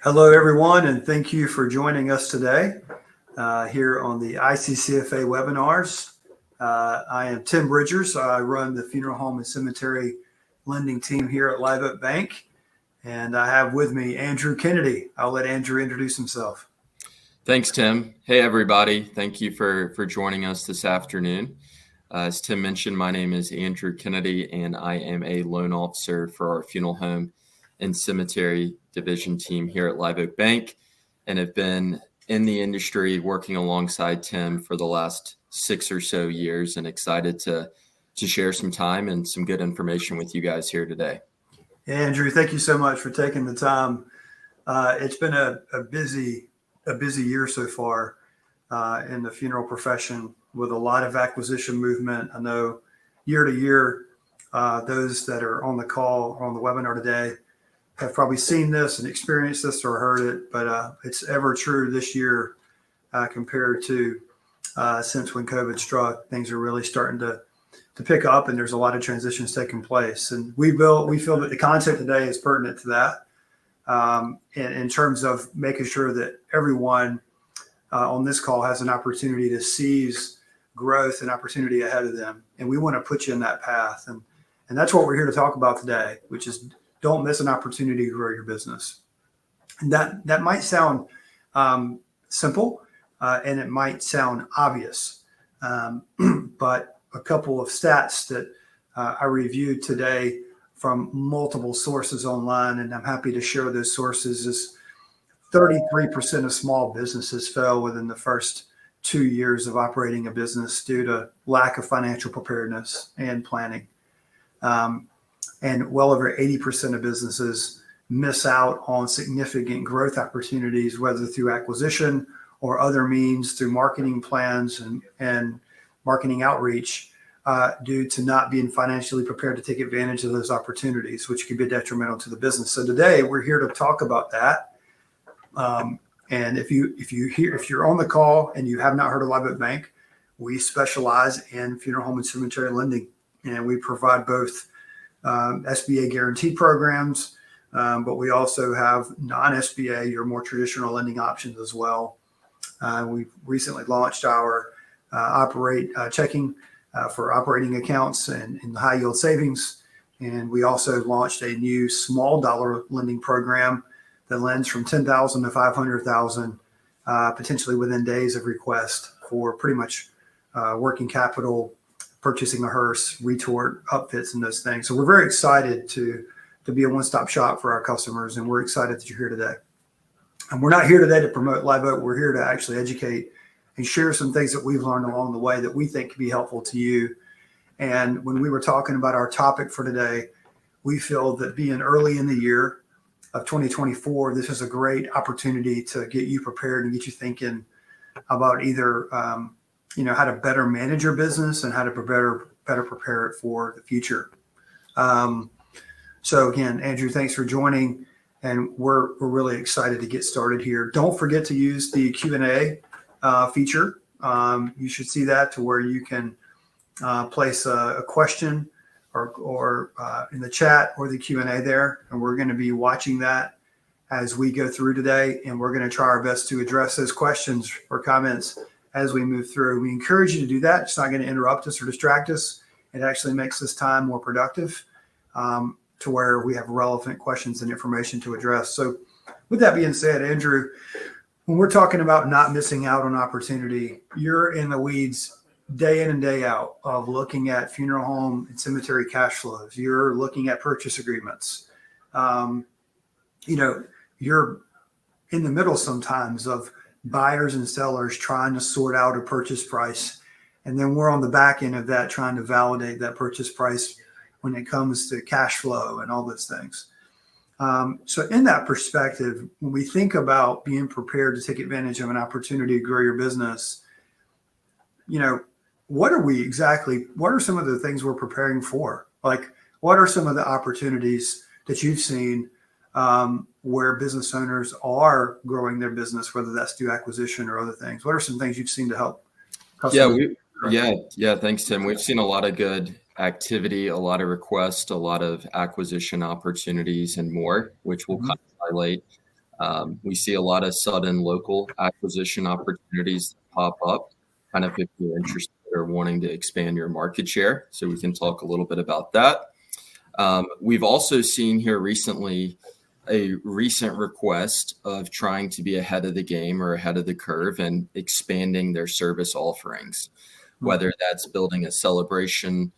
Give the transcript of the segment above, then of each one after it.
Hello, everyone, and thank you for joining us today here on the ICCFA webinars. I am Tim Bridgers. I run the funeral home and cemetery lending team here at Live Oak Bank, and I have with me Andrew Kennedy. I'll let Andrew introduce himself. Thanks, Tim. Hey, everybody. Thank you for joining us this afternoon. As Tim mentioned, my name is Andrew Kennedy, and I am a loan officer for our funeral home and cemetery division team here at Live Oak Bank, and have been in the industry working alongside Tim for the last 6 or so years, and excited to share some time and some good information with you guys here today. Andrew, thank you so much for taking the time. It's been a busy year so far in the funeral profession, with a lot of acquisition movement. I know year to year, those that are on the call or on the webinar today have probably seen this and experienced this or heard it, but it's ever true this year compared to since when COVID struck. Things are really starting to pick up, and there's a lot of transitions taking place. And we feel that the content today is pertinent to that in terms of making sure that everyone on this call has an opportunity to seize growth and opportunity ahead of them. And we want to put you in that path. And that's what we're here to talk about today, which is don't miss an opportunity to grow your business. And that might sound simple and it might sound obvious, but a couple of stats that I reviewed today from multiple sources online, and I'm happy to share those sources, is 33% of small businesses fail within the first 2 years of operating a business due to lack of financial preparedness and planning. And well over 80% of businesses miss out on significant growth opportunities, whether through acquisition or other means, through marketing plans and marketing outreach, due to not being financially prepared to take advantage of those opportunities, which can be detrimental to the business. So today we're here to talk about that. And if you're on the call and you have not heard of Live Oak Bank, we specialize in funeral home and cemetery lending, and we provide both SBA guarantee programs, but we also have non-SBA or more traditional lending options as well. We've recently launched our checking for operating accounts and high yield savings. And we also launched a new small dollar lending program that lends from $10,000 to $500,000, potentially within days of request, for pretty much working capital, purchasing a hearse, retort, upfits, and those things. So we're very excited to be a one-stop shop for our customers, and we're excited that you're here today. And we're not here today to promote Live Oak. We're here to actually educate and share some things that we've learned along the way that we think can be helpful to you. And when we were talking about our topic for today, we feel that being early in the year of 2024, this is a great opportunity to get you prepared and get you thinking about either how to better manage your business and how to better prepare it for the future. So again, Andrew, thanks for joining, and we're really excited to get started here. Don't forget to use the Q&A feature. You should see that, to where you can place a question or in the chat or the Q&A there, and we're going to be watching that as we go through today, and we're going to try our best to address those questions or comments as we move through. We encourage you to do that. It's not going to interrupt us or distract us. It actually makes this time more productive, to where we have relevant questions and information to address. So with that being said, Andrew, when we're talking about not missing out on opportunity, you're in the weeds day in and day out of looking at funeral home and cemetery cash flows. You're looking at purchase agreements. You're in the middle sometimes of buyers and sellers trying to sort out a purchase price. And then we're on the back end of that, trying to validate that purchase price when it comes to cash flow and all those things. So in that perspective, when we think about being prepared to take advantage of an opportunity to grow your business, what are some of the things we're preparing for? Like, what are some of the opportunities that you've seen where business owners are growing their business, whether that's through acquisition or other things? What are some things you've seen to help customers? Yeah. Thanks, Tim. We've seen a lot of good activity, a lot of requests, a lot of acquisition opportunities, and more, which we'll kind of highlight. We see a lot of sudden local acquisition opportunities that pop up, kind of if you're interested or wanting to expand your market share. So we can talk a little bit about that. We've also seen here recently a recent request of trying to be ahead of the game or ahead of the curve and expanding their service offerings, whether that's building a celebration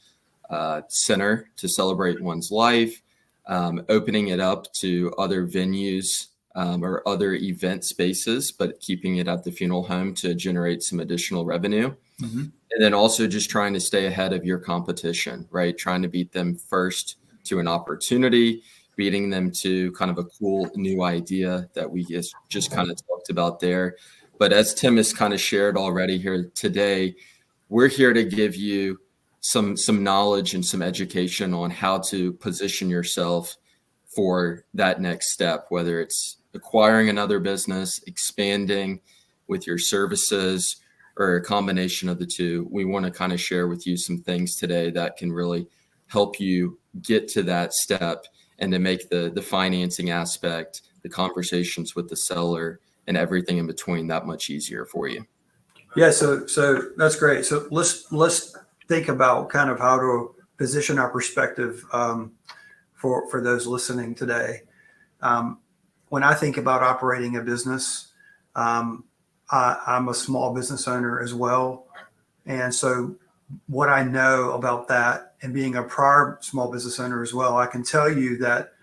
center to celebrate one's life, opening it up to other venues or other event spaces, but keeping it at the funeral home to generate some additional revenue. Mm-hmm. And then also just trying to stay ahead of your competition, right? Trying to beat them first to an opportunity, beating them to kind of a cool new idea that we just kind of talked about there. But as Tim has kind of shared already here today, we're here to give you some knowledge and some education on how to position yourself for that next step, whether it's acquiring another business, expanding with your services, or a combination of the two. We want to kind of share with you some things today that can really help you get to that step and to make the financing aspect, the conversations with the seller, and everything in between that much easier for you. Yeah, so that's great. So let's think about kind of how to position our perspective for those listening today. When I think about operating a business, I'm a small business owner as well, and so what I know about that, and being a prior small business owner as well, I can tell you that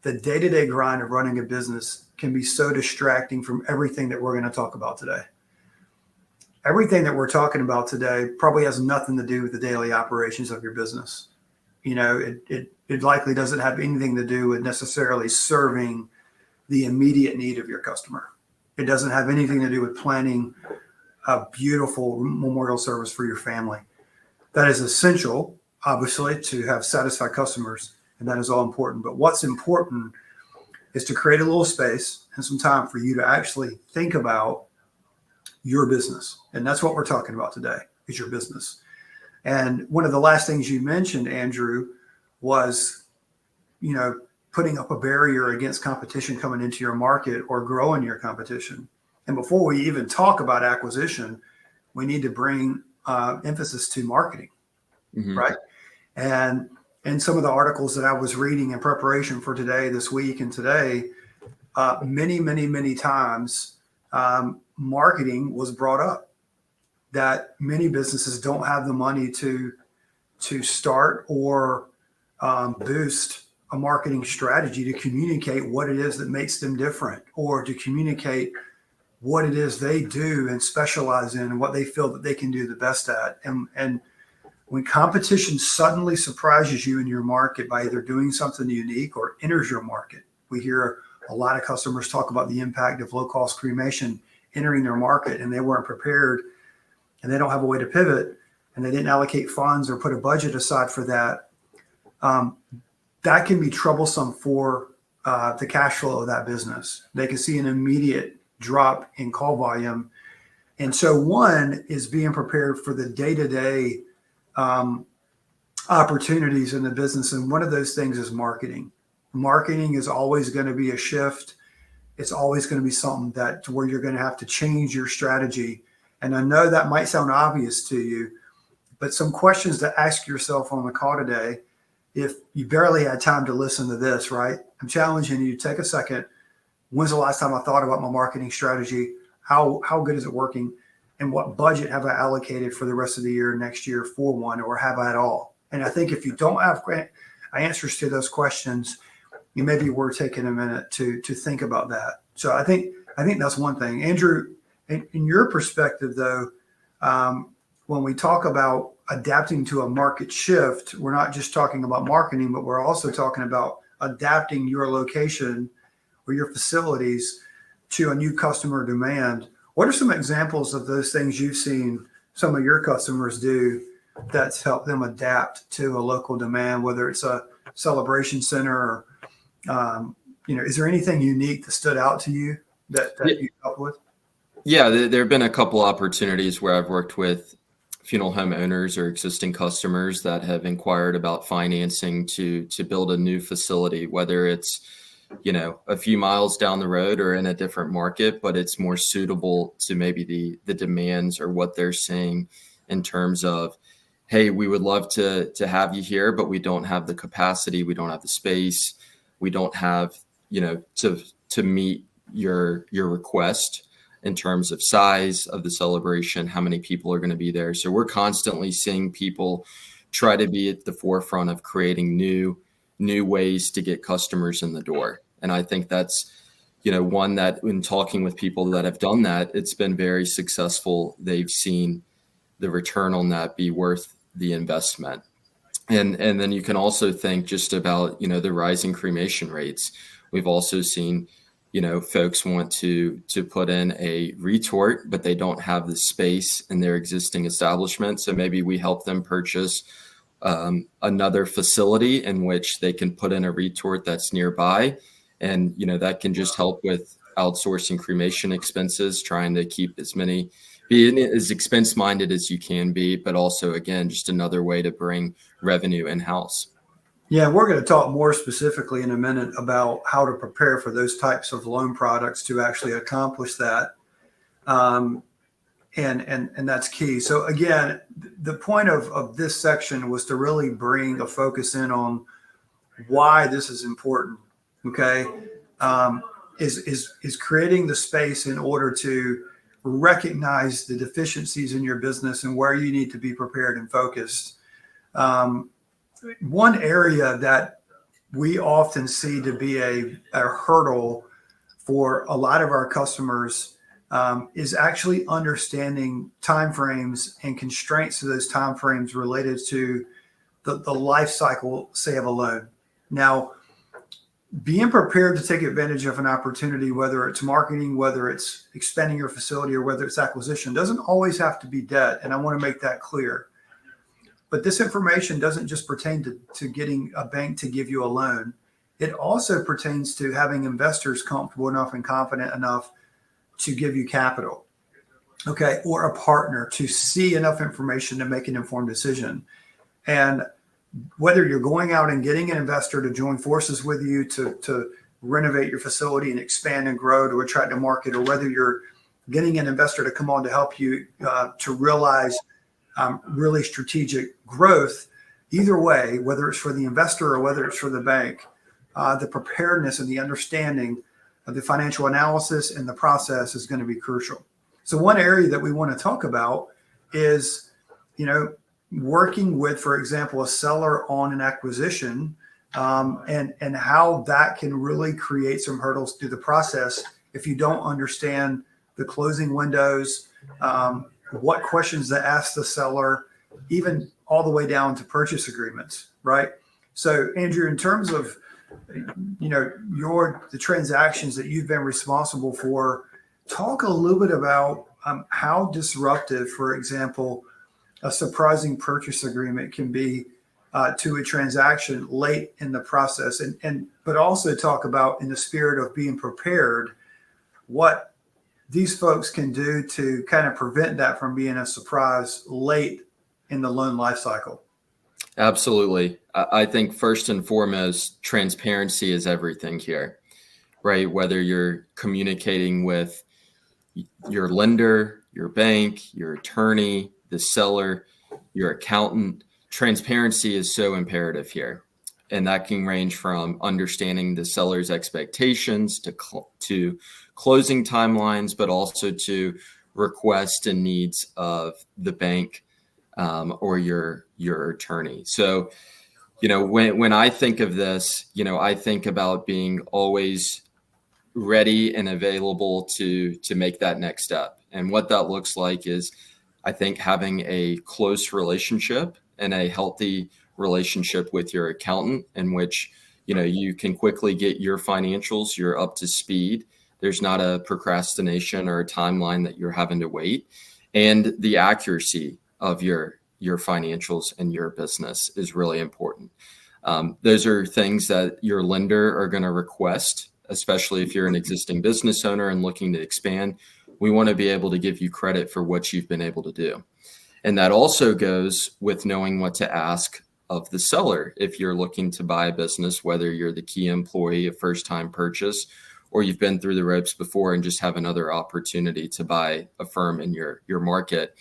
the day-to-day grind of running a business can be so distracting from everything that we're going to talk about today. Everything that we're talking about today probably has nothing to do with the daily operations of your business. You know, it likely doesn't have anything to do with necessarily serving the immediate need of your customer. It doesn't have anything to do with planning a beautiful memorial service for your family. That is essential, obviously, to have satisfied customers, and that is all important. But what's important is to create a little space and some time for you to actually think about your business. And that's what we're talking about today, is your business. And one of the last things you mentioned, Andrew, was, you know, putting up a barrier against competition coming into your market or growing your competition. And before we even talk about acquisition, we need to bring emphasis to marketing, right? And in some of the articles that I was reading in preparation for today, this week and today, many times marketing was brought up, that many businesses don't have the money to start or boost a marketing strategy to communicate what it is that makes them different, or to communicate what it is they do and specialize in and what they feel that they can do the best at. And when competition suddenly surprises you in your market by either doing something unique or enters your market, we hear a lot of customers talk about the impact of low-cost cremation entering their market, and they weren't prepared, and they don't have a way to pivot, and they didn't allocate funds or put a budget aside for that. That can be troublesome for the cash flow of that business. They can see an immediate drop in call volume. And so one is being prepared for the day-to-day opportunities in the business. And one of those things is marketing. Marketing is always going to be a shift. It's always going to be something that to where you're going to have to change your strategy. And I know that might sound obvious to you, but some questions to ask yourself on the call today, if you barely had time to listen to this, right? I'm challenging you to take a second. When's the last time I thought about my marketing strategy? How good is it working? And what budget have I allocated for the rest of the year, next year for one, or have I at all? And I think if you don't have answers to those questions, it may be worth taking a minute to think about that. So I think that's one thing. Andrew, in your perspective, though, when we talk about adapting to a market shift, we're not just talking about marketing, but we're also talking about adapting your location or your facilities to a new customer demand. What are some examples of those things you've seen some of your customers do that's helped them adapt to a local demand, whether it's a celebration center or, is there anything unique that stood out to you that you helped with? Yeah, there have been a couple opportunities where I've worked with funeral home owners or existing customers that have inquired about financing to build a new facility, whether it's a few miles down the road or in a different market, but it's more suitable to maybe the demands or what they're saying in terms of, hey, we would love to have you here, but we don't have the capacity, we don't have the space, we don't have, to meet your request in terms of size of the celebration, how many people are going to be there. So we're constantly seeing people try to be at the forefront of creating new ways to get customers in the door. And I think that's, one that when talking with people that have done that, it's been very successful. They've seen the return on that be worth the investment. And then you can also think just about, the rising cremation rates. We've also seen, folks want to put in a retort, but they don't have the space in their existing establishment. So maybe we help them purchase another facility in which they can put in a retort that's nearby. And, that can just help with outsourcing cremation expenses, trying to keep be as expense minded as you can be, but also, again, just another way to bring revenue in-house. Yeah, we're going to talk more specifically in a minute about how to prepare for those types of loan products to actually accomplish that. And that's key. So again, the point of this section was to really bring a focus in on why this is important. Okay. Is creating the space in order to recognize the deficiencies in your business and where you need to be prepared and focused. One area that we often see to be a hurdle for a lot of our customers is actually understanding timeframes and constraints to those timeframes related to the life cycle, say, of a loan. Now, being prepared to take advantage of an opportunity, whether it's marketing, whether it's expanding your facility, or whether it's acquisition, doesn't always have to be debt. And I want to make that clear. But this information doesn't just pertain to getting a bank to give you a loan. It also pertains to having investors comfortable enough and confident enough to give you capital, okay, or a partner to see enough information to make an informed decision. And whether you're going out and getting an investor to join forces with you to renovate your facility and expand and grow to attract a market, or whether you're getting an investor to come on to help you to realize really strategic growth, either way, whether it's for the investor or whether it's for the bank, the preparedness and the understanding of the financial analysis and the process is going to be crucial. So one area that we want to talk about is, working with, for example, a seller on an acquisition, and how that can really create some hurdles through the process if you don't understand the closing windows, what questions to ask the seller, even all the way down to purchase agreements, right? So, Andrew, in terms of the transactions that you've been responsible for, talk a little bit about how disruptive, for example, a surprising purchase agreement can be to a transaction late in the process, but also talk about, in the spirit of being prepared, what these folks can do to kind of prevent that from being a surprise late in the loan life cycle. Absolutely. I think first and foremost, transparency is everything here, right? Whether you're communicating with your lender, your bank, your attorney, the seller, your accountant, transparency is so imperative here. And that can range from understanding the seller's expectations to closing timelines, but also to requests and needs of the bank or your attorney. So, when I think of this, I think about being always ready and available to make that next step. And what that looks like is, I think, having a close relationship and a healthy relationship with your accountant, in which, you can quickly get your financials, you're up to speed. There's not a procrastination or a timeline that you're having to wait. And the accuracy of your financials and your business is really important. Those are things that your lender are going to request, especially if you're an existing business owner and looking to expand. We want to be able to give you credit for what you've been able to do. And that also goes with knowing what to ask of the seller. If you're looking to buy a business, whether you're the key employee, a first-time purchase, or you've been through the ropes before and just have another opportunity to buy a firm in your market,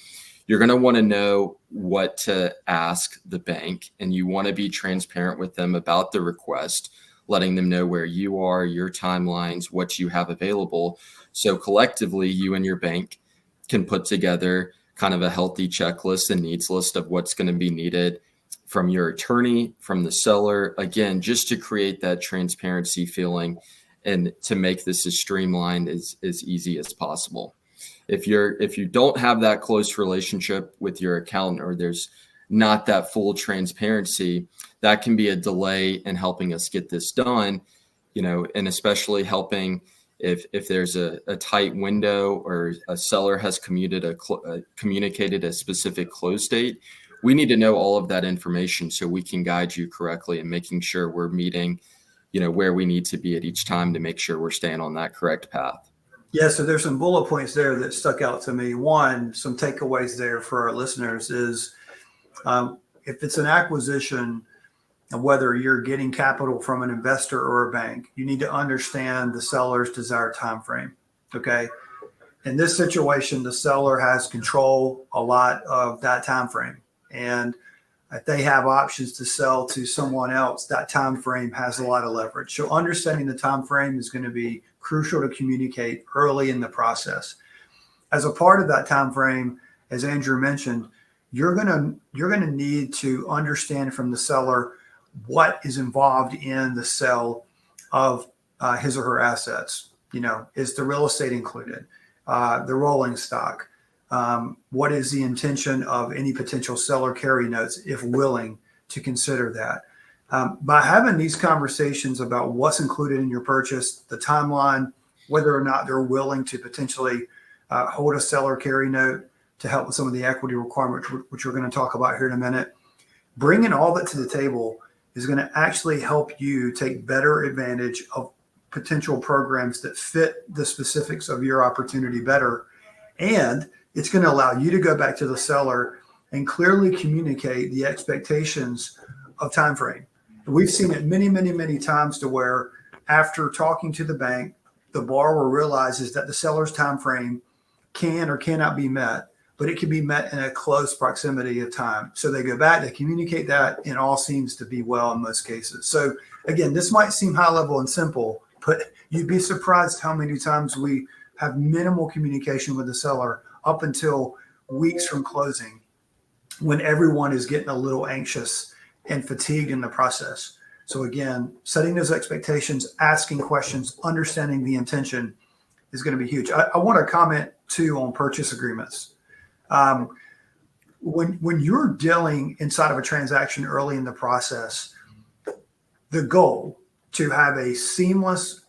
you're going to want to know what to ask the bank, and you want to be transparent with them about the request, letting them know where you are, your timelines, what you have available. So collectively, you and your bank can put together kind of a healthy checklist and needs list of what's going to be needed from your attorney, from the seller, again, just to create that transparency feeling and to make this as streamlined as easy as possible. If you don't have that close relationship with your accountant, or there's not that full transparency, that can be a delay in helping us get this done, and especially helping if there's a tight window or a seller has communicated a specific close date. We need to know all of that information so we can guide you correctly and making sure we're meeting, where we need to be at each time to make sure we're staying on that correct path. Yeah, so there's some bullet points there that stuck out to me. One, some takeaways there for our listeners is if it's an acquisition, and whether you're getting capital from an investor or a bank, you need to understand the seller's desired time frame. Okay. In this situation, the seller has control a lot of that time frame. And if they have options to sell to someone else, that time frame has a lot of leverage. So understanding the time frame is going to be crucial to communicate early in the process. As a part of that time frame, as Andrew mentioned, you're going to need to understand from the seller what is involved in the sale of his or her assets. Is the real estate included? The rolling stock? What is the intention of any potential seller carry notes, if willing to consider that? By having these conversations about what's included in your purchase, the timeline, whether or not they're willing to potentially hold a seller carry note to help with some of the equity requirements, which we're going to talk about here in a minute, bringing all that to the table is going to actually help you take better advantage of potential programs that fit the specifics of your opportunity better. And it's going to allow you to go back to the seller and clearly communicate the expectations of time frame. We've seen it many, many, many times to where after talking to the bank, the borrower realizes that the seller's time frame can or cannot be met, but it can be met in a close proximity of time. So they go back, they communicate that, and all seems to be well in most cases. So again, this might seem high level and simple, but you'd be surprised how many times we have minimal communication with the seller up until weeks from closing, when everyone is getting a little anxious and fatigued in the process. So again, setting those expectations, asking questions, understanding the intention is going to be huge. I want to comment too on purchase agreements. When you're dealing inside of a transaction early in the process, the goal to have a seamless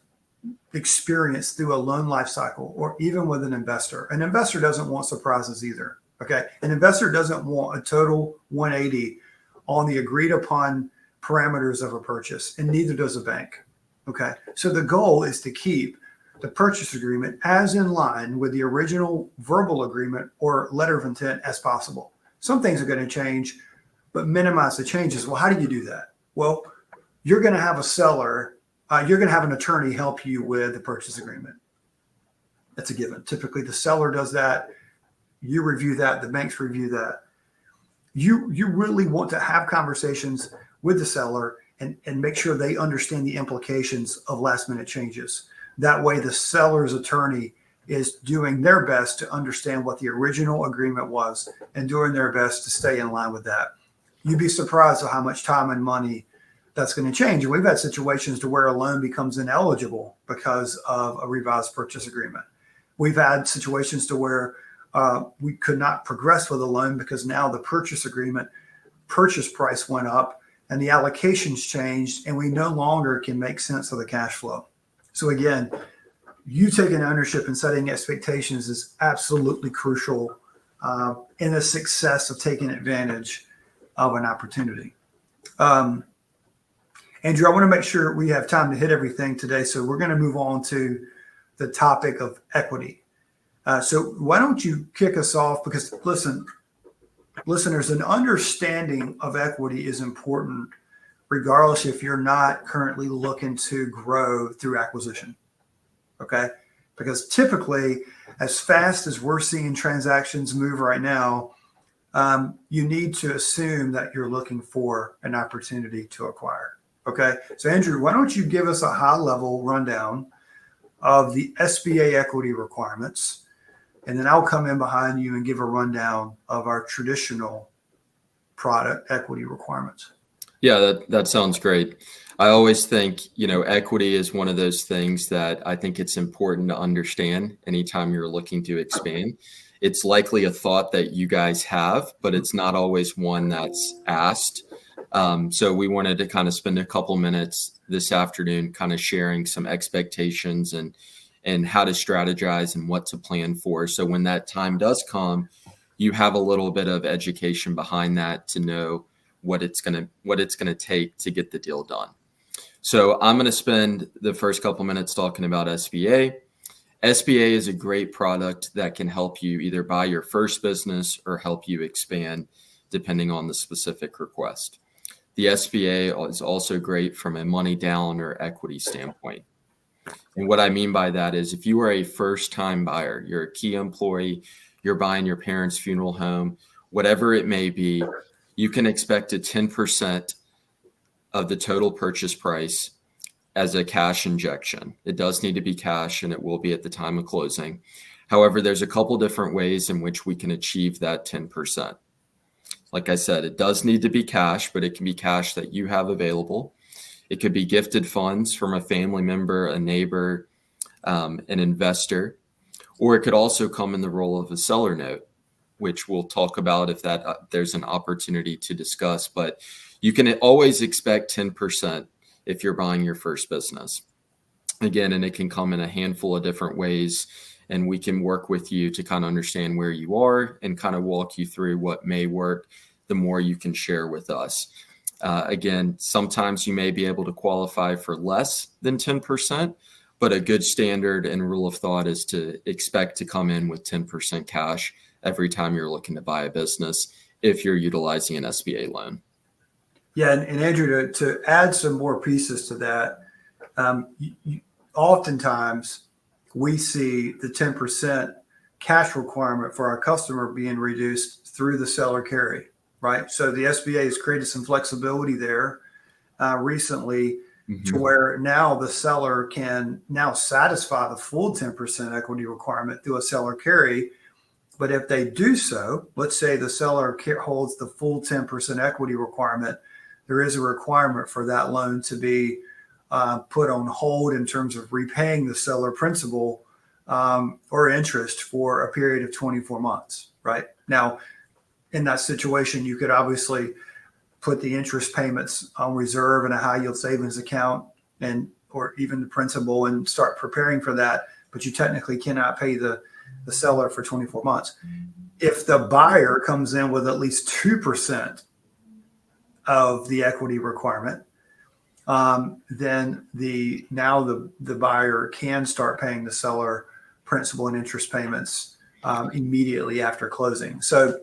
experience through a loan life cycle, or even with an investor doesn't want surprises either. Okay. An investor doesn't want a total 180 on the agreed upon parameters of a purchase, and neither does a bank. Okay. So the goal is to keep the purchase agreement as in line with the original verbal agreement or letter of intent as possible. Some things are going to change, but minimize the changes. Well, how do you do that? Well, you're going to have a seller, you're going to have an attorney help you with the purchase agreement. That's a given. Typically, the seller does that. You review that. The banks review that. You really want to have conversations with the seller and make sure they understand the implications of last minute changes. That way, the seller's attorney is doing their best to understand what the original agreement was and doing their best to stay in line with that. You'd be surprised at how much time and money that's going to change. And we've had situations to where a loan becomes ineligible because of a revised purchase agreement. We've had situations to where we could not progress with a loan because now the purchase agreement purchase price went up and the allocations changed, and we no longer can make sense of the cash flow. So again, you taking ownership and setting expectations is absolutely crucial in the success of taking advantage of an opportunity. Andrew, I want to make sure we have time to hit everything today. So we're going to move on to the topic of equity. So why don't you kick us off? Because listen, listeners, an understanding of equity is important, regardless if you're not currently looking to grow through acquisition. Okay. Because typically, as fast as we're seeing transactions move right now, you need to assume that you're looking for an opportunity to acquire. Okay. So, Andrew, why don't you give us a high level rundown of the SBA equity requirements, and then I'll come in behind you and give a rundown of our traditional product equity requirements. Yeah, that sounds great. I always think, equity is one of those things that I think it's important to understand anytime you're looking to expand. It's likely a thought that you guys have, but it's not always one that's asked. So we wanted to kind of spend a couple minutes this afternoon kind of sharing some expectations and how to strategize and what to plan for. So when that time does come, you have a little bit of education behind that to know what it's gonna take to get the deal done. So I'm gonna spend the first couple minutes talking about SBA. SBA is a great product that can help you either buy your first business or help you expand depending on the specific request. The SBA is also great from a money down or equity standpoint. And what I mean by that is if you are a first-time buyer, you're a key employee, you're buying your parents' funeral home, whatever it may be, you can expect a 10% of the total purchase price as a cash injection. It does need to be cash, and it will be at the time of closing. However, there's a couple different ways in which we can achieve that 10%. Like I said, it does need to be cash, but it can be cash that you have available. It could be gifted funds from a family member, a neighbor, an investor, or it could also come in the role of a seller note, which we'll talk about if there's an opportunity to discuss. But you can always expect 10% if you're buying your first business. Again, and it can come in a handful of different ways, and we can work with you to kind of understand where you are and kind of walk you through what may work, the more you can share with us. Again, sometimes you may be able to qualify for less than 10%, but a good standard and rule of thought is to expect to come in with 10% cash every time you're looking to buy a business if you're utilizing an SBA loan. Yeah, and Andrew, to add some more pieces to that, oftentimes we see the 10% cash requirement for our customer being reduced through the seller carry, right? So the SBA has created some flexibility there recently to where now the seller can now satisfy the full 10% equity requirement through a seller carry. But if they do so, let's say the seller holds the full 10% equity requirement, there is a requirement for that loan to be put on hold in terms of repaying the seller principal or interest for a period of 24 months, right? Now, in that situation, you could obviously put the interest payments on reserve in a high yield savings account or even the principal and start preparing for that, but you technically cannot pay the seller for 24 months. If the buyer comes in with at least 2% of the equity requirement, then the buyer can start paying the seller principal and interest payments immediately after closing. So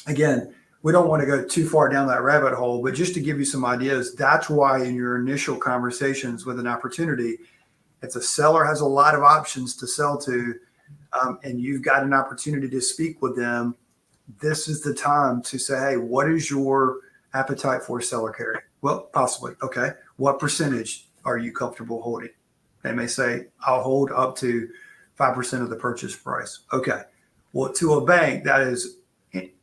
again, we don't want to go too far down that rabbit hole, but just to give you some ideas, that's why in your initial conversations with an opportunity, if the seller has a lot of options to sell to, and you've got an opportunity to speak with them, this is the time to say, hey, what is your appetite for seller carry? Well, possibly. Okay. What percentage are you comfortable holding? They may say, I'll hold up to 5% of the purchase price. Okay. Well, to a bank, that is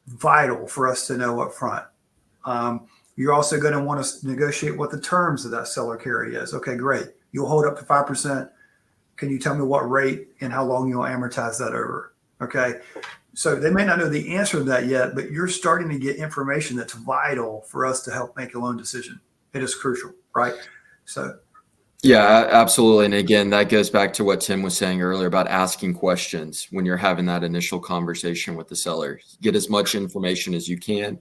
vital for us to know up front. You're also going to want to negotiate what the terms of that seller carry is. Okay, great. You'll hold up to 5%. Can you tell me what rate and how long you'll amortize that over? Okay. So they may not know the answer to that yet, but you're starting to get information that's vital for us to help make a loan decision. It is crucial, right? So. Yeah, absolutely. And again, that goes back to what Tim was saying earlier about asking questions when you're having that initial conversation with the seller. Get as much information as you can.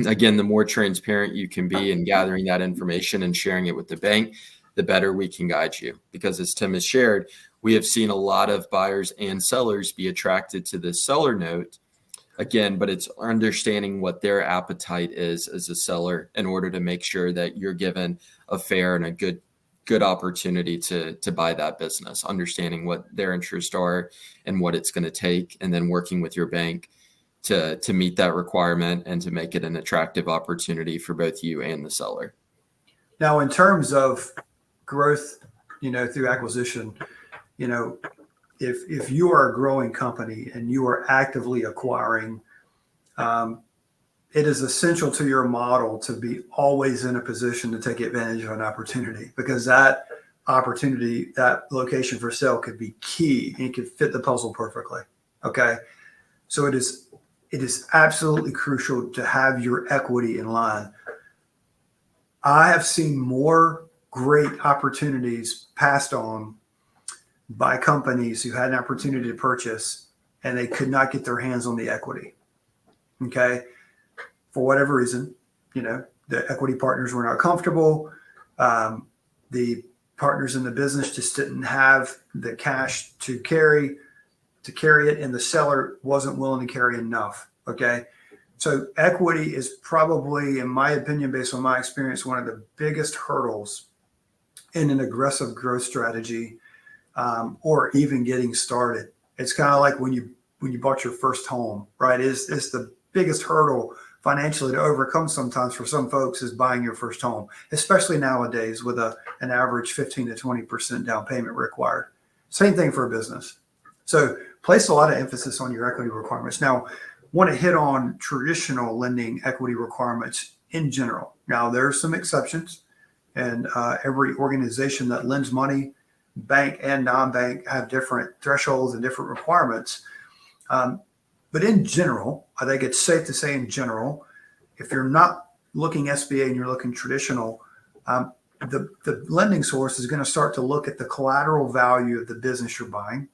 Again, the more transparent you can be in gathering that information and sharing it with the bank, the better we can guide you. Because as Tim has shared, we have seen a lot of buyers and sellers be attracted to the seller note Again, but it's understanding what their appetite is as a seller in order to make sure that you're given a fair and a good opportunity to buy that business, understanding what their interests are and what it's going to take, and then working with your bank to meet that requirement and to make it an attractive opportunity for both you and the seller. Now, in terms of growth, through acquisition, if you are a growing company and you are actively acquiring, it is essential to your model to be always in a position to take advantage of an opportunity, because that opportunity, that location for sale could be key and it could fit the puzzle perfectly. Okay. So it is absolutely crucial to have your equity in line. I have seen more great opportunities passed on by companies who had an opportunity to purchase and they could not get their hands on the equity. Okay. For whatever reason, the equity partners were not comfortable. The partners in the business just didn't have the cash to carry it, and the seller wasn't willing to carry enough. Okay. So equity is probably, in my opinion, based on my experience, one of the biggest hurdles in an aggressive growth strategy, or even getting started. It's kind of like when you bought your first home, right? It's the biggest hurdle financially to overcome sometimes for some folks is buying your first home, especially nowadays with an average 15 to 20% down payment required. Same thing for a business. So place a lot of emphasis on your equity requirements. Now, want to hit on traditional lending equity requirements in general. Now, there are some exceptions, and every organization that lends money, bank and non-bank, have different thresholds and different requirements. But in general, I think it's safe to say in general, if you're not looking SBA and you're looking traditional, the lending source is going to start to look at the collateral value of the business you're buying.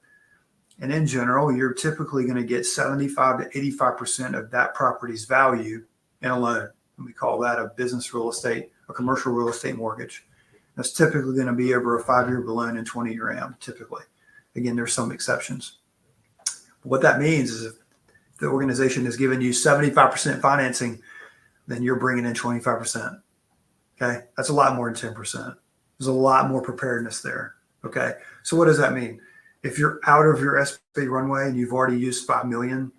And in general, you're typically going to get 75 to 85% of that property's value in a loan. And we call that a business real estate, a commercial real estate mortgage. That's typically going to be over a 5-year loan and 20-year AM, typically. Again, there's some exceptions. What that means is if the organization is giving you 75% financing, then you're bringing in 25%. Okay. That's a lot more than 10%. There's a lot more preparedness there. Okay. So what does that mean? If you're out of your SBA runway and you've already used $5 million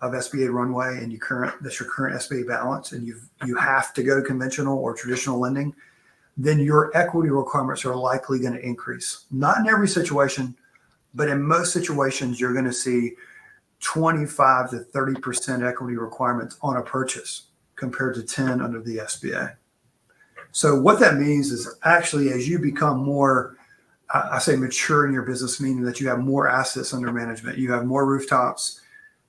of SBA runway and that's your current SBA balance, and you have to go conventional or traditional lending, then your equity requirements are likely going to increase. Not in every situation, but in most situations, you're going to see 25 to 30% equity requirements on a purchase compared to 10 under the SBA. So what that means is actually, as you become more, I say mature in your business, meaning that you have more assets under management, you have more rooftops,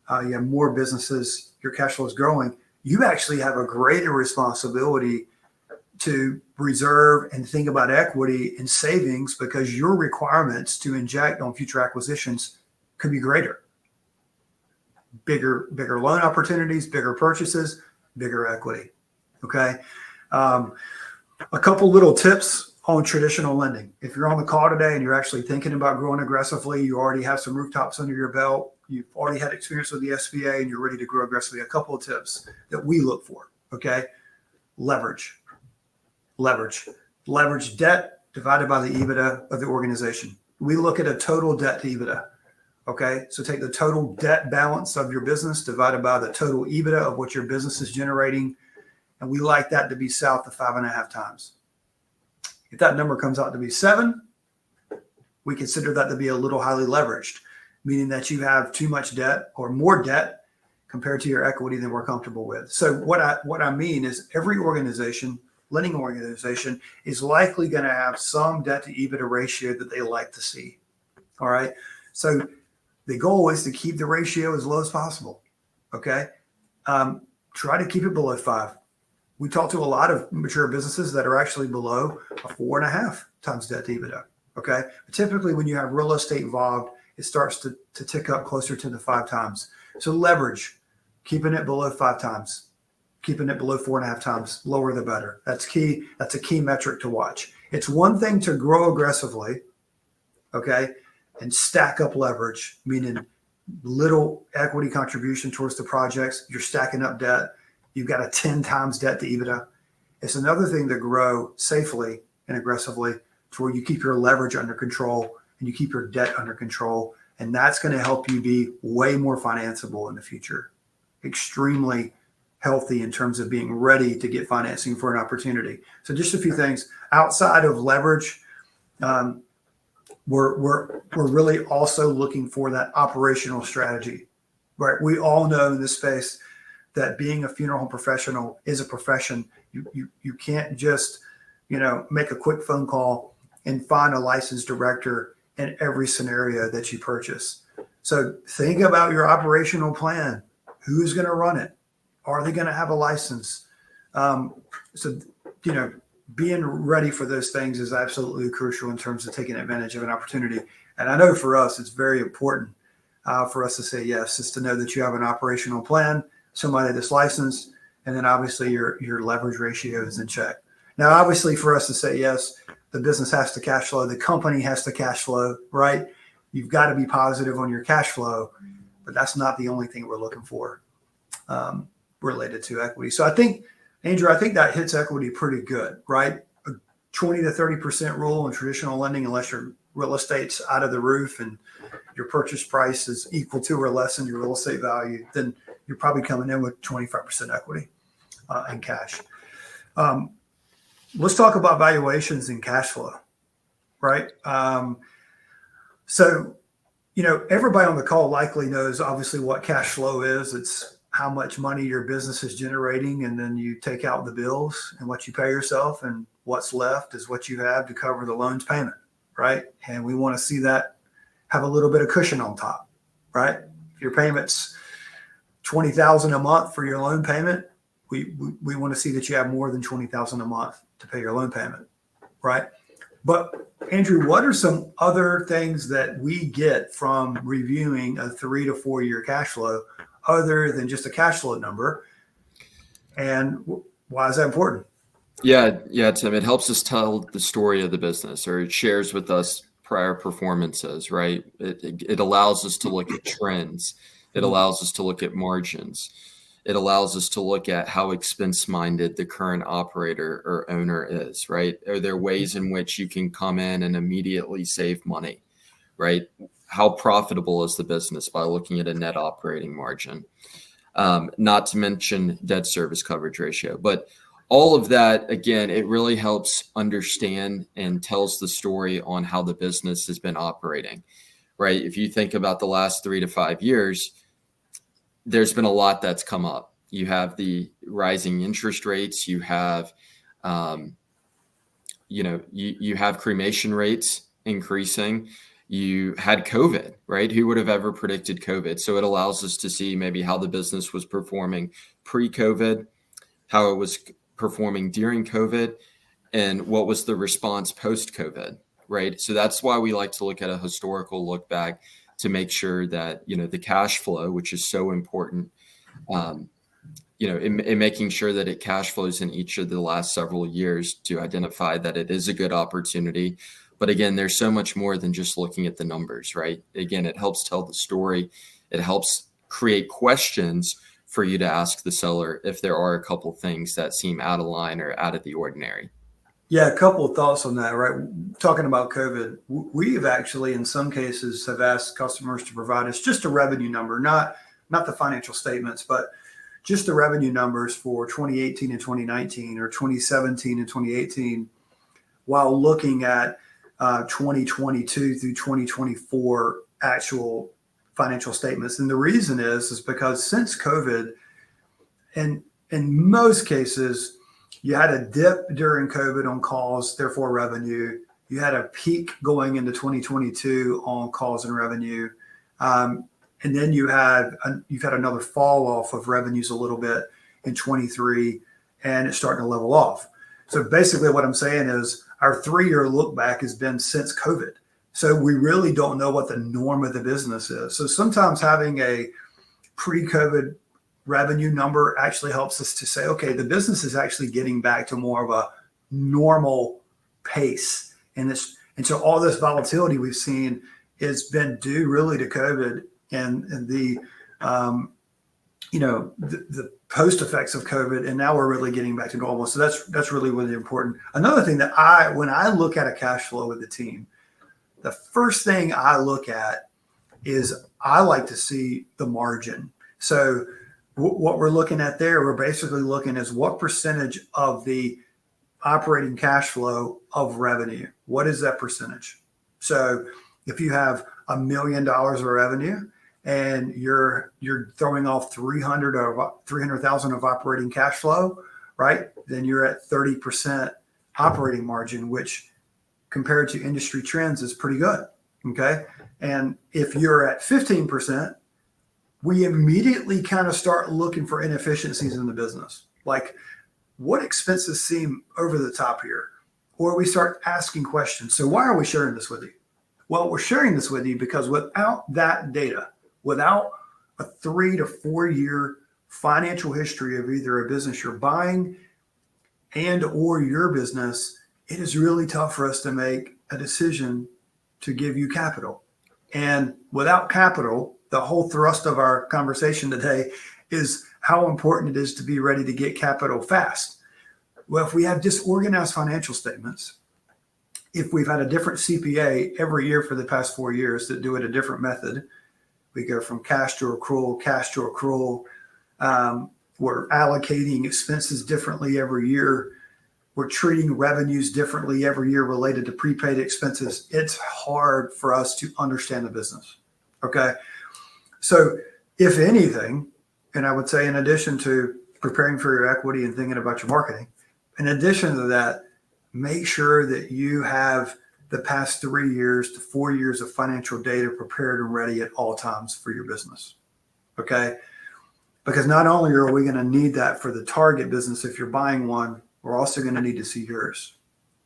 you have more businesses, your cash flow is growing, you actually have a greater responsibility to reserve and think about equity and savings, because your requirements to inject on future acquisitions could be greater. Bigger loan opportunities, bigger purchases, bigger equity. Okay. A couple little tips on traditional lending. If you're on the call today and you're actually thinking about growing aggressively, you already have some rooftops under your belt, you've already had experience with the SBA, and you're ready to grow aggressively, a couple of tips that we look for. Okay. Leverage debt divided by the EBITDA of the organization. We look at a total debt to EBITDA. Okay. So take the total debt balance of your business divided by the total EBITDA of what your business is generating. And we like that to be south of 5.5 times. If that number comes out to be 7, we consider that to be a little highly leveraged, meaning that you have too much debt or more debt compared to your equity than we're comfortable with. So what I mean is every lending organization is likely going to have some debt to EBITDA ratio that they like to see. All right. So the goal is to keep the ratio as low as possible. Okay. Try to keep it below 5. We talk to a lot of mature businesses that are actually below a 4.5 times debt to EBITDA. Okay. But typically when you have real estate involved, it starts to tick up closer to the 5 times. So leverage, keeping it below 5 times, keeping it below 4.5 times, lower the better. That's key. That's a key metric to watch. It's one thing to grow aggressively. Okay. And stack up leverage, meaning little equity contribution towards the projects. You're stacking up debt. You've got a 10 times debt to EBITDA. It's another thing to grow safely and aggressively to where you keep your leverage under control and you keep your debt under control. And that's going to help you be way more financeable in the future. Extremely healthy in terms of being ready to get financing for an opportunity. So just a few things outside of leverage. We're really also looking for that operational strategy, right? We all know in this space that being a funeral home professional is a profession. You can't just, make a quick phone call and find a licensed director in every scenario that you purchase. So think about your operational plan. Who's going to run it? Are they going to have a license? Being ready for those things is absolutely crucial in terms of taking advantage of an opportunity. And I know for us, it's very important for us to say yes, is to know that you have an operational plan, somebody that's licensed, and then obviously your leverage ratio is in check. Now, obviously for us to say yes, the business has to cash flow, the company has to cash flow, right? You've got to be positive on your cash flow, but that's not the only thing we're looking for related to equity. So I think, Andrew, that hits equity pretty good, right? A 20 to 30% rule in traditional lending, unless your real estate's out of the roof and your purchase price is equal to or less than your real estate value, then you're probably coming in with 25% equity in cash. Let's talk about valuations and cash flow, right? Everybody on the call likely knows obviously what cash flow is. It's how much money your business is generating, and then you take out the bills and what you pay yourself, and what's left is what you have to cover the loan's payment, right? And we want to see that have a little bit of cushion on top, right? If your payment's $20,000 a month for your loan payment, we want to see that you have more than $20,000 a month to pay your loan payment, right? But Andrew, what are some other things that we get from reviewing a 3 to 4 year cash flow other than just a cash flow number? And why is that important? Yeah, Tim, it helps us tell the story of the business, or it shares with us prior performances, right? It allows us to look at trends. It allows us to look at margins. It allows us to look at how expense-minded the current operator or owner is, right? Are there ways in which you can come in and immediately save money, right? How profitable is the business by looking at a net operating margin? Not to mention debt service coverage ratio. But all of that, again, it really helps understand and tells the story on how the business has been operating, right? If you think about the last 3 to 5 years, there's been a lot that's come up. You have the rising interest rates. You have, you have cremation rates increasing. You had COVID, right? Who would have ever predicted COVID? So it allows us to see maybe how the business was performing pre-COVID, how it was performing during COVID, and what was the response post-COVID, right? So that's why we like to look at a historical look back to make sure that, the cash flow, which is so important, in making sure that it cash flows in each of the last several years to identify that it is a good opportunity. But again, there's so much more than just looking at the numbers, right? Again, it helps tell the story. It helps create questions for you to ask the seller if there are a couple things that seem out of line or out of the ordinary. Yeah, a couple of thoughts on that, right? Talking about COVID, we've actually, in some cases, have asked customers to provide us just a revenue number, not the financial statements, but just the revenue numbers for 2018 and 2019 or 2017 and 2018, while looking at 2022 through 2024 actual financial statements. And the reason is because since COVID, and in most cases, you had a dip during COVID on calls, therefore revenue. You had a peak going into 2022 on calls and revenue. And then you've had another fall off of revenues a little bit in 23, and it's starting to level off. So basically what I'm saying is our 3-year look back has been since COVID. So we really don't know what the norm of the business is. So sometimes having a pre-COVID revenue number actually helps us to say, okay, the business is actually getting back to more of a normal pace. And so all this volatility we've seen has been due really to COVID and the the post effects of COVID, and now we're really getting back to normal. So that's really really important. Another thing that when I look at a cash flow with the team, the first thing I look at is I like to see the margin. So what we're looking at there, we're basically looking is what percentage of the operating cash flow of revenue. What is that percentage? So if you have $1 million of revenue and you're throwing off 300,000 of operating cash flow, right? Then you're at 30% operating margin, which compared to industry trends is pretty good. Okay. And if you're at 15%, we immediately kind of start looking for inefficiencies in the business. Like, what expenses seem over the top here? Or we start asking questions. So why are we sharing this with you? Well, we're sharing this with you because without that data, without a 3 to 4 year financial history of either a business you're buying and or your business, it is really tough for us to make a decision to give you capital. And without capital, the whole thrust of our conversation today is how important it is to be ready to get capital fast. Well, if we have disorganized financial statements, if we've had a different CPA every year for the past 4 years that do it a different method, we go from cash to accrual. We're allocating expenses differently every year. We're treating revenues differently every year related to prepaid expenses. It's hard for us to understand the business. Okay. So if anything, and I would say in addition to preparing for your equity and thinking about your marketing, in addition to that, make sure that you have the past 3 years to 4 years of financial data prepared and ready at all times for your business. Okay. Because not only are we going to need that for the target business, if you're buying one, we're also going to need to see yours,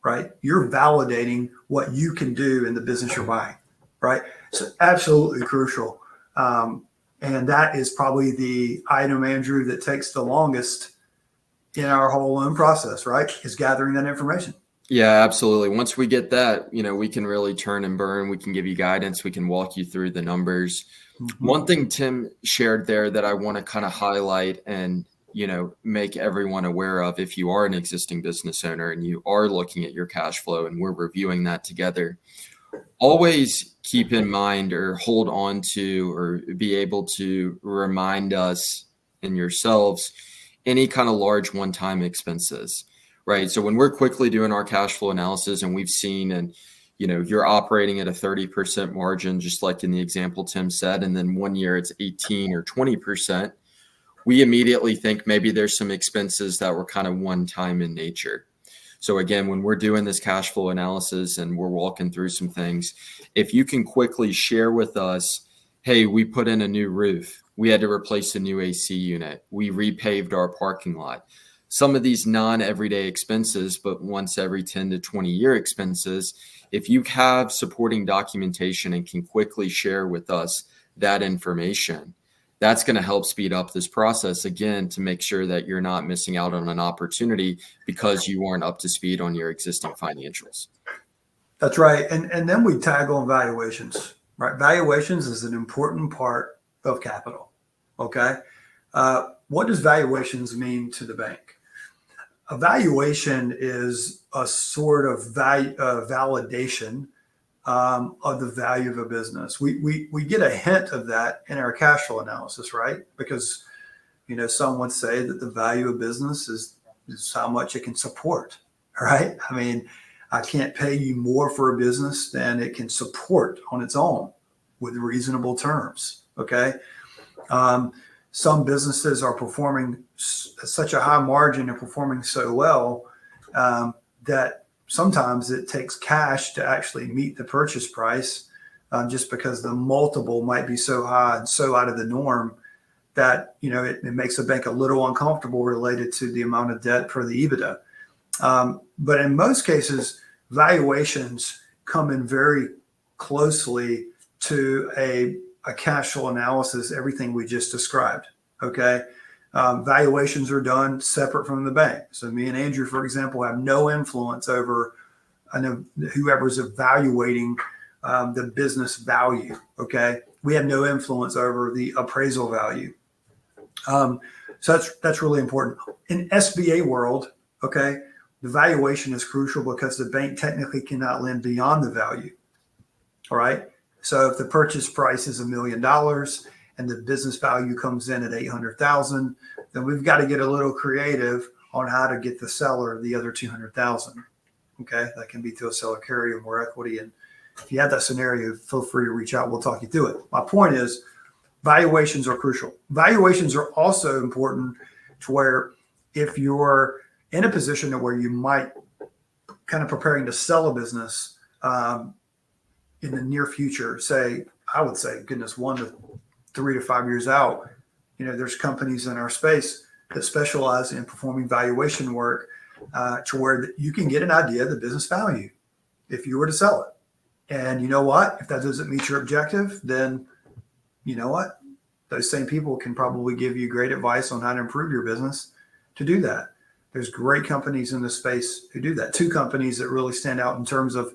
right? You're validating what you can do in the business you're buying, right? So absolutely crucial. And that is probably the item, Andrew, that takes the longest in our whole loan process, right? Is gathering that information. Yeah, absolutely. Once we get that, we can really turn and burn. We can give you guidance. We can walk you through the numbers. Mm-hmm. One thing Tim shared there that I want to kind of highlight and, make everyone aware of, if you are an existing business owner and you are looking at your cash flow and we're reviewing that together, always keep in mind or hold on to or be able to remind us and yourselves any kind of large one-time expenses, right? So when we're quickly doing our cash flow analysis and we've seen, and you're operating at a 30% margin, just like in the example Tim said, and then 1 year it's 18 or 20%, we immediately think maybe there's some expenses that were kind of one-time in nature. So again, when we're doing this cash flow analysis and we're walking through some things, if you can quickly share with us, hey, we put in a new roof, we had to replace a new AC unit, we repaved our parking lot. Some of these non-everyday expenses, but once every 10 to 20 year expenses, if you have supporting documentation and can quickly share with us that information, that's going to help speed up this process, again, to make sure that you're not missing out on an opportunity because you aren't up to speed on your existing financials. That's right. And then we tag on valuations, right? Valuations is an important part of capital. Okay. What does valuations mean to the bank? A valuation is a sort of validation of the value of a business. We get a hint of that in our cash flow analysis, right? Because, some would say that the value of business is how much it can support, right? I mean, I can't pay you more for a business than it can support on its own with reasonable terms, okay? Some businesses are performing such a high margin and performing so well that sometimes it takes cash to actually meet the purchase price, just because the multiple might be so high and so out of the norm that it makes a bank a little uncomfortable related to the amount of debt for the EBITDA. But in most cases, valuations come in very closely to a cash flow analysis, everything we just described. Okay. Valuations are done separate from the bank. So me and Andrew, for example, have no influence over whoever's evaluating the business value. Okay. we have no influence over the appraisal value. So that's really important. In SBA world, okay, the valuation is crucial because the bank technically cannot lend beyond the value. All right. So if the purchase price is $1 million and the business value comes in at 800,000, then we've got to get a little creative on how to get the seller the other 200,000. Okay, that can be through a seller carry or more equity. And if you have that scenario, feel free to reach out. We'll talk you through it. My point is, valuations are crucial. Valuations are also important to where if you're in a position where you might kind of preparing to sell a business in the near future, say, I would say, goodness, 1 to 3 to 5 years out, there's companies in our space that specialize in performing valuation work to where you can get an idea of the business value if you were to sell it. And you know what? If that doesn't meet your objective, then you know what? Those same people can probably give you great advice on how to improve your business to do that. There's great companies in this space who do that. 2 companies that really stand out in terms of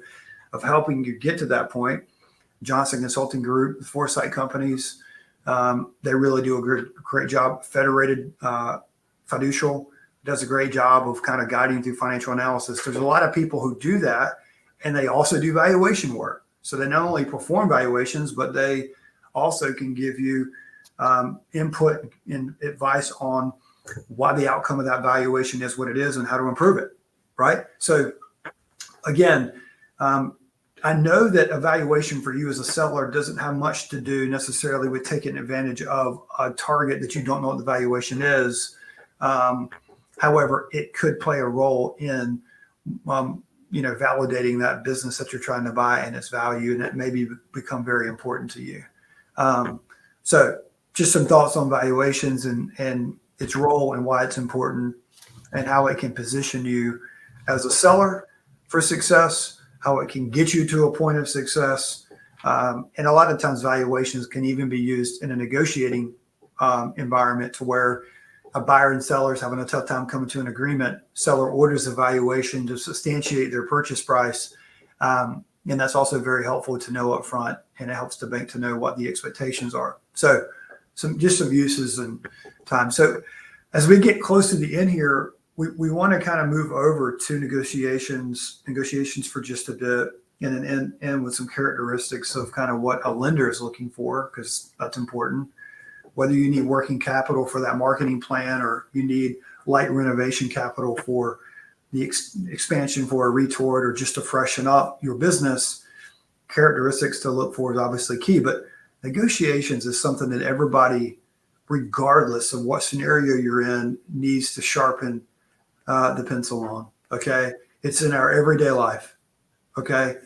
helping you get to that point. Johnson Consulting Group, the Foresight companies, they really do a great job. Federated Fiducial does a great job of kind of guiding through financial analysis. There's a lot of people who do that, and they also do valuation work. So they not only perform valuations, but they also can give you input and advice on why the outcome of that valuation is what it is and how to improve it, right? So again, I know that a valuation for you as a seller doesn't have much to do necessarily with taking advantage of a target that you don't know what the valuation is. However, it could play a role in, validating that business that you're trying to buy and its value, and it maybe become very important to you. So just some thoughts on valuations and its role and why it's important and how it can position you as a seller for success, how it can get you to a point of success. And a lot of times valuations can even be used in a negotiating environment to where a buyer and seller is having a tough time coming to an agreement. Seller orders a valuation to substantiate their purchase price. And that's also very helpful to know up front, and it helps the bank to know what the expectations are. So some uses and time. So as we get close to the end here, we want to kind of move over to negotiations for just a bit, and then end with some characteristics of kind of what a lender is looking for, because that's important. Whether you need working capital for that marketing plan, or you need light renovation capital for the expansion for a retort, or just to freshen up your business, characteristics to look for is obviously key. But negotiations is something that everybody, regardless of what scenario you're in, needs to sharpen the pencil on. Okay. It's in our everyday life. Okay.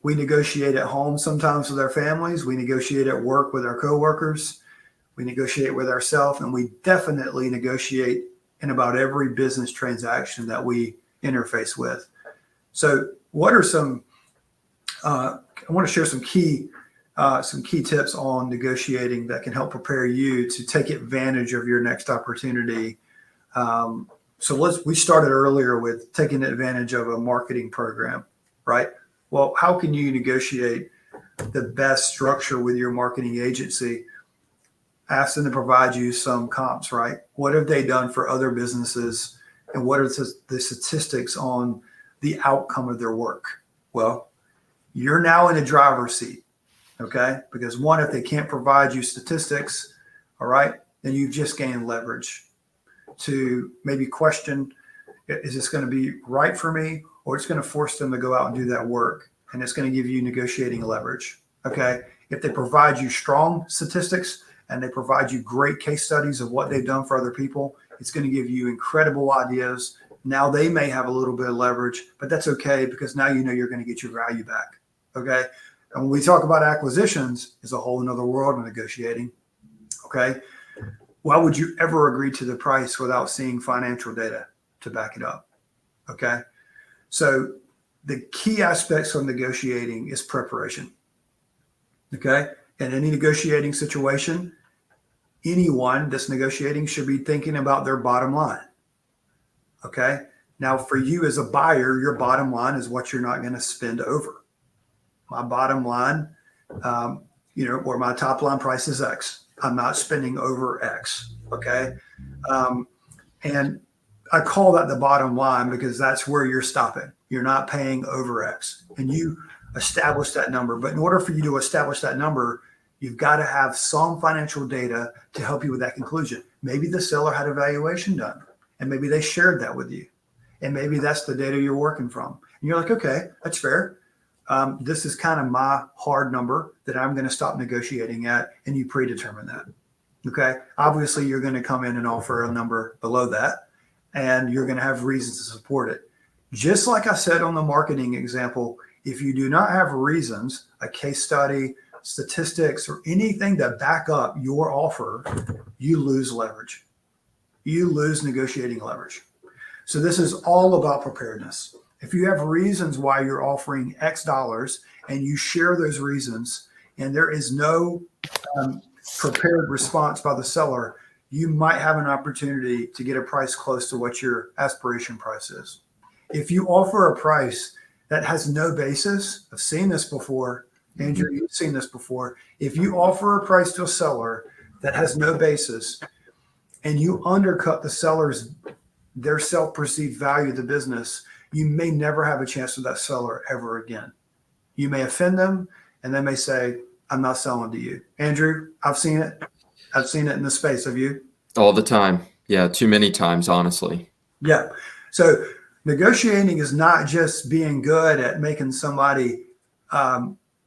We negotiate at home sometimes with our families. We negotiate at work with our coworkers. We negotiate with ourselves, and we definitely negotiate in about every business transaction that we interface with. So what are some, I want to share some key tips on negotiating that can help prepare you to take advantage of your next opportunity. So we started earlier with taking advantage of a marketing program, right? Well, how can you negotiate the best structure with your marketing agency? Ask them to provide you some comps, right? What have they done for other businesses, and what are the statistics on the outcome of their work? Well, you're now in a driver's seat, okay? Because one, if they can't provide you statistics, all right, then you've just gained leverage to maybe question, is this going to be right for me? Or it's going to force them to go out and do that work, and it's going to give you negotiating leverage. Okay. If they provide you strong statistics and they provide you great case studies of what they've done for other people, it's going to give you incredible ideas. Now they may have a little bit of leverage, but that's okay, because now you know you're going to get your value back. Okay. And when we talk about acquisitions, it's a whole nother world of negotiating. Okay. Why would you ever agree to the price without seeing financial data to back it up? Okay. So the key aspects of negotiating is preparation. Okay. In any negotiating situation, anyone that's negotiating should be thinking about their bottom line. Okay. Now, for you as a buyer, your bottom line is what you're not going to spend over. My bottom line, or my top line price is X. I'm not spending over X. Okay. And I call that the bottom line because that's where you're stopping. You're not paying over X, and you establish that number. But in order for you to establish that number, you've got to have some financial data to help you with that conclusion. Maybe the seller had a valuation done, and maybe they shared that with you. And maybe that's the data you're working from. And you're like, okay, that's fair. This is kind of my hard number that I'm going to stop negotiating at, and you predetermine that. Okay. Obviously, you're going to come in and offer a number below that, and you're going to have reasons to support it. Just like I said on the marketing example, if you do not have reasons, a case study, statistics, or anything that back up your offer, you lose leverage. You lose negotiating leverage. So this is all about preparedness. If you have reasons why you're offering X dollars and you share those reasons, and there is no prepared response by the seller, you might have an opportunity to get a price close to what your aspiration price is. If you offer a price that has no basis, I've seen this before, Andrew, you've seen this before. If you offer a price to a seller that has no basis and you undercut the seller's their self-perceived value of the business, you may never have a chance with that seller ever again. You may offend them, and they may say, I'm not selling to you. Andrew, I've seen it. I've seen it in the space. Have you? All the time. Yeah, too many times, honestly. Yeah. So negotiating is not just being good at making somebody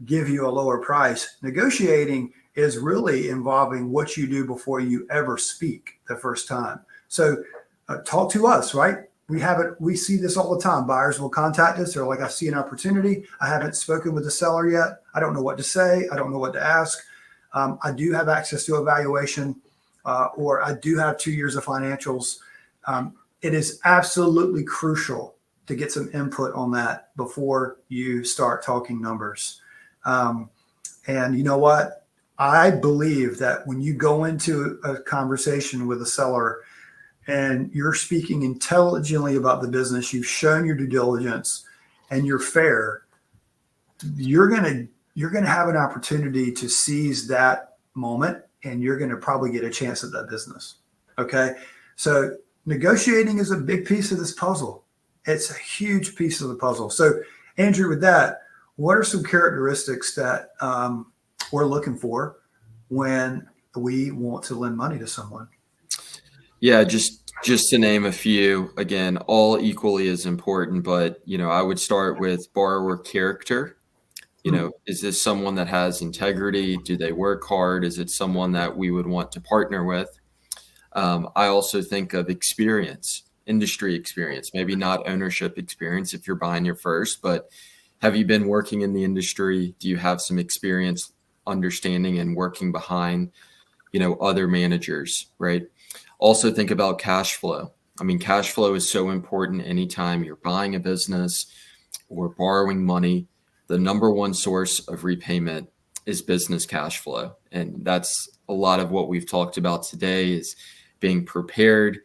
give you a lower price. Negotiating is really involving what you do before you ever speak the first time. So talk to us, right? We have it. We see this all the time. Buyers will contact us. They're like, I see an opportunity. I haven't spoken with the seller yet. I don't know what to say. I don't know what to ask. I do have access to a valuation, or I do have 2 years of financials. It is absolutely crucial to get some input on that before you start talking numbers. And you know what? I believe that when you go into a conversation with a seller and you're speaking intelligently about the business, you've shown your due diligence, and you're fair, you're going to have an opportunity to seize that moment, and you're going to probably get a chance at that business. Okay. So negotiating is a big piece of this puzzle. It's a huge piece of the puzzle. So Andrew, with that, what are some characteristics that we're looking for when we want to lend money to someone? Yeah, just to name a few, again, all equally as important, but I would start with borrower character. Is this someone that has integrity? Do they work hard? Is it someone that we would want to partner with? I also think of experience, industry experience, maybe not ownership experience if you're buying your first, but have you been working in the industry? Do you have some experience understanding and working behind, other managers, right? Also think about cash flow. I mean, cash flow is so important anytime you're buying a business or borrowing money. The number one source of repayment is business cash flow. And that's a lot of what we've talked about today is being prepared,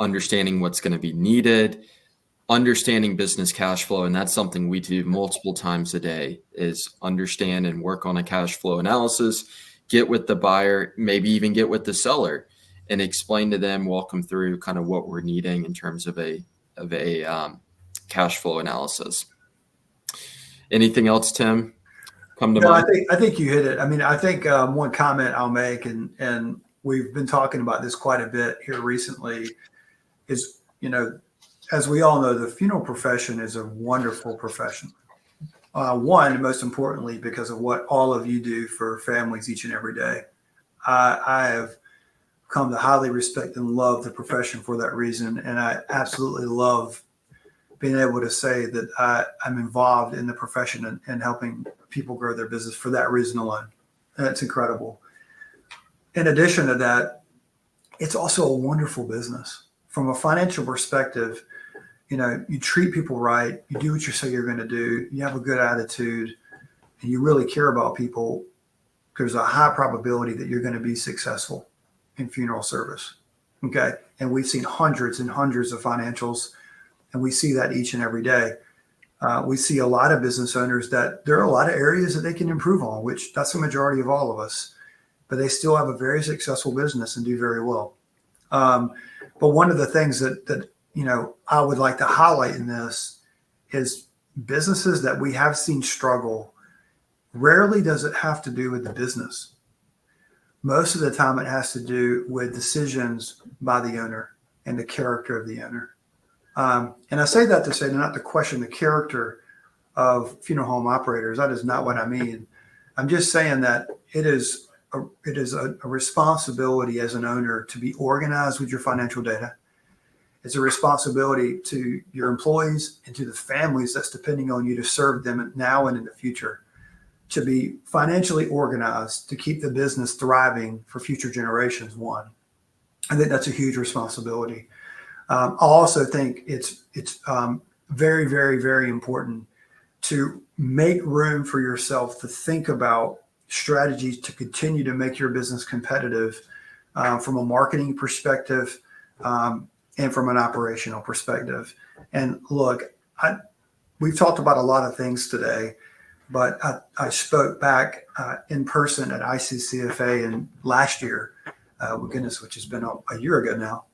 understanding what's going to be needed, understanding business cash flow. And that's something we do multiple times a day is understand and work on a cash flow analysis, get with the buyer, maybe even get with the seller and explain to them, walk them through kind of what we're needing in terms of a cash flow analysis. Anything else, Tim, come to mind? I think you hit it. I mean, I think one comment I'll make, and we've been talking about this quite a bit here recently, is, as we all know, the funeral profession is a wonderful profession. One, most importantly, because of what all of you do for families each and every day. I have come to highly respect and love the profession for that reason. And I absolutely love being able to say that I'm involved in the profession and helping people grow their business for that reason alone. That's incredible. In addition to that, it's also a wonderful business. From a financial perspective, you treat people right, you do what you say you're going to do, you have a good attitude, and you really care about people, there's a high probability that you're going to be successful in funeral service. Okay. And we've seen hundreds and hundreds of financials, and we see that each and every day. We see a lot of business owners that there are a lot of areas that they can improve on, which that's the majority of all of us, but they still have a very successful business and do very well. But one of the things that I would like to highlight in this is businesses that we have seen struggle. Rarely does it have to do with the business. Most of the time, it has to do with decisions by the owner and the character of the owner. And I say that to say not to question the character of funeral home operators. That is not what I mean. I'm just saying that it is a responsibility as an owner to be organized with your financial data. It's a responsibility to your employees and to the families that's depending on you to serve them now and in the future, to be financially organized, to keep the business thriving for future generations. One, I think that's a huge responsibility. I also think it's very, very, very important to make room for yourself to think about strategies to continue to make your business competitive from a marketing perspective and from an operational perspective. And look, we've talked about a lot of things today, but I spoke back in person at ICCFA in last year, goodness, which has been a year ago now.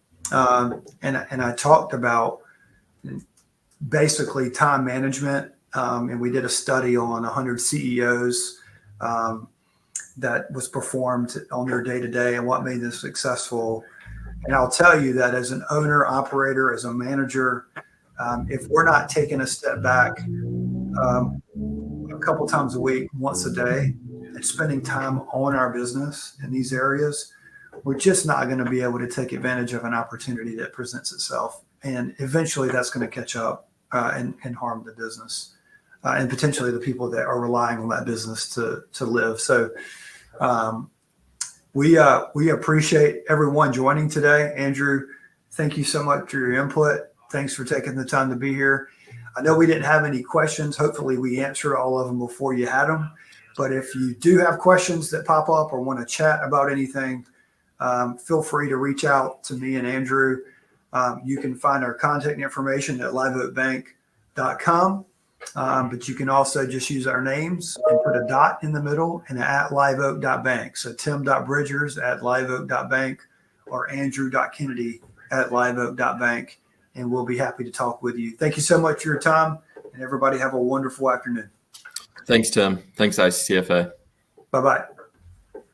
And I talked about basically time management. And we did a study on 100 CEOs that was performed on their day-to-day and what made them successful. And I'll tell you that as an owner, operator, as a manager, if we're not taking a step back a couple times a week, once a day, and spending time on our business in these areas, we're just not going to be able to take advantage of an opportunity that presents itself. And eventually that's going to catch up and harm the business and potentially the people that are relying on that business to live. So we appreciate everyone joining today. Andrew, thank you so much for your input. Thanks for taking the time to be here. I know we didn't have any questions. Hopefully we answered all of them before you had them. But if you do have questions that pop up or want to chat about anything, feel free to reach out to me and Andrew. You can find our contact information at liveoakbank.com. But you can also just use our names and put a dot in the middle and at liveoak.bank. So tim.bridgers at liveoak.bank or andrew.kennedy at liveoak.bank. And we'll be happy to talk with you. Thank you so much for your time, and everybody have a wonderful afternoon. Thanks, Tim. Thanks, ICCFA. Bye-bye.